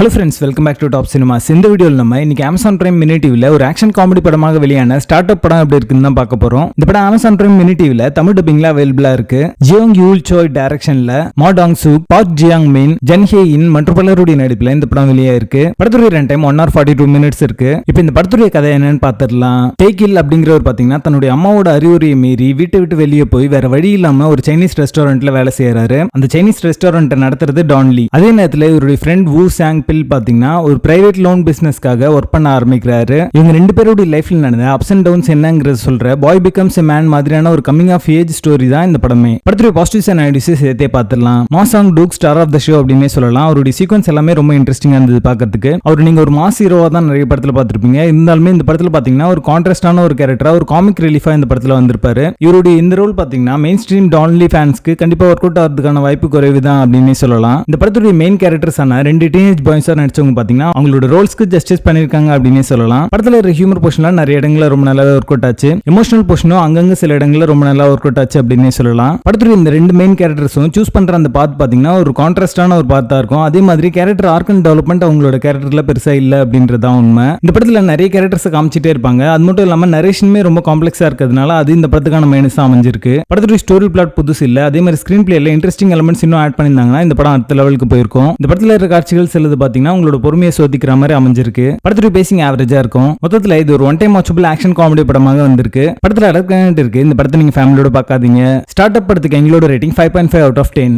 Hello friends, welcome back to top cinemas. இந்த வீடியோவில் நம்ம இன்னைக்கு அமேசான் பிரைம் மினி டிவியில் ஒரு ஆக்ஷன் காமெடி படமாக வெளியான ஸ்டார்ட் அப் படம் எப்படி இருக்குன்னு தான் பார்க்க போறோம். இந்த படம் அமேசான் பிரைம் மினி டிவியில் தமிழ் டப்பிங்ல அவைலபிளா இருக்கு. ஜியோங் யூல் சோய் டைரக்ஷன்ல மா டாங் சூக், பார்க் ஜியாங் மின், ஜன் ஹே இன் மற்றும் பலருடைய நடிப்புல இந்த படம் வெளியே இருக்கு. படத்துடைய ரன் டைம் 1 hour 42 minutes இருக்கு. இப்போ இந்த படத்துடைய கதை என்னன்னு பார்த்துடலாம். டேக்கில் அப்படிங்கிறவர் பாத்தீங்கன்னா தன்னுடைய அம்மாவோட அறிவுரையை மீறி வீட்டை விட்டு வெளியே போய் வேற வழி இல்லாம ஒரு சைனீஸ் ரெஸ்டாரண்ட்ல வேலை செய்யறாரு. அந்த சைனீஸ் ரெஸ்டாரண்ட் நடத்துறது டான்லி. அதே நேரத்தில் இவருடைய ஃப்ரெண்ட் வு சாங் பில் பாத்தீங்கன்னா ஒரு பிரைவேட் லோன் பிசினஸ்க்காக ஒர்க் பண்ண ஆரம்பிக்கிறாரு. இவங்க ரெண்டு பேரோட லைஃப்ல நடந்த அப்ஸ் அண்ட் டவுன்ஸ் என்னங்கறது சொல்ற பாய் பிகம்ஸ் எ மேன் மாதிரியான ஒரு கமிங் ஆஃப் ஏஜ் ஸ்டோரி தான் இந்த படமே. படத்துடைய பாசிட்டிவ்ஸ் அண்ட் நெகட்டிவ்ஸ் சேர்த்தே பார்த்துடலாம். Masang took star of the show அப்படின்னே சொல்லலாம். அவருடைய சீக்வன்ஸ் எல்லாமே ரொம்ப இன்ட்ரெஸ்டிங்கா இருந்தது பார்க்கிறதுக்கு. அவர் நீங்க ஒரு மாஸ் ஹீரோவா தான் நிறைய படத்துல பார்த்திருப்பீங்க. இருந்தாலுமே இந்த படத்துல பாத்தீங்கன்னா ஒரு கான்ட்ராஸ்டான ஒரு கேரக்டரா, ஒரு காமிக் ரிலீஃபா இந்த படத்துல வந்திருப்பாரு. இவருடைய இந்த ரோல் பாத்தீங்கன்னா மெயின் ஸ்ட்ரீம் டான்லி ஃபேன்ஸ்க்கு கண்டிப்பா ஒர்க் அவுட் ஆகிறதுக்கான வாய்ப்பு குறைவு தான் அப்படின்னே சொல்லலாம். இந்த படத்துடைய மெயின் கேரக்டர்ஸ் ஆன 2 டீனேஜ் பாய்ஸா நடிச்சவங்க பாத்தீங்கன்னா அவங்களோட ரோல்ஸ்க்கு ஜஸ்டிஸ் பண்ணிருக்காங்க அப்படின்னே சொல்லலாம். படத்துல இருக்க ஹியூமர் போர்ஷன்ல நிறைய இடங்கள்ல ரொம்ப நல்லா ஒர்க் அவுட் ஆச்சு. எமோஷனல் போர்ஷனும் அங்கங்க சில இடங்கள்ல ரொம்ப நல்லா ஒர்க் அவுட் ஆச்சு அப்படின்னே சொல்லலாம். படத்துல இந்த 2 மெயின் கேரக்டர்ஸும் சூஸ் பண்ற அந்த பாத் பாத்தீங்கன்னா ஒரு கான்ட்ராஸ்டான ஒரு பாத்தா இருக்கும். அதே மாதிரி கேரக்டர் ஆர்க் அண்ட் டெவலப்மெண்ட் அவங்களோட கேரக்டர்ல பெருசா இல்ல அப்படின்றதான் உண்மை. இந்த படத்துல நிறைய கேரக்டர்ஸ் காமிச்சிட்டே இருப்பாங்க. அது மட்டும் இல்லாம நரேஷனுமே ரொம்ப காம்ப்ளெக்ஸா இருக்கிறதுனால அது இந்த படத்துக்கான மைனஸா அமைஞ்சிருக்கு. படத்துடைய ஸ்டோரி பிளாட் புதுசு இல்ல. அதே மாதிரி ஸ்கிரீன் பிளேல இன்ட்ரெஸ்டிங் எலிமெண்ட்ஸ் இன்னும் ஆட் பண்ணிருந்தாங்கன்னா இந்த படம் அடுத்த லெவலுக்கு போயிருக்கும். இந்த படத்துல இருக்க காட்சிகள் சிலது பாத்தீங்கன்னா உங்களோட பொறுமையை சோதிக்கிற மாதிரி அமைஞ்சிருக்கு. படத்துடைய பேசிங் ஆவரேஜா இருக்கும். மொத்தத்துல இது ஒரு one time watchable action comedy படமாக வந்திருக்கு. படத்துல அடர்கனெக்ட் இருக்கு. இந்த படத்தை நீங்க ஃபேமிலியோட பார்க்காதீங்க. ஸ்டார்ட் அப் படத்துக்கு எங்களோட ரேட்டிங் 5.5 out of 10.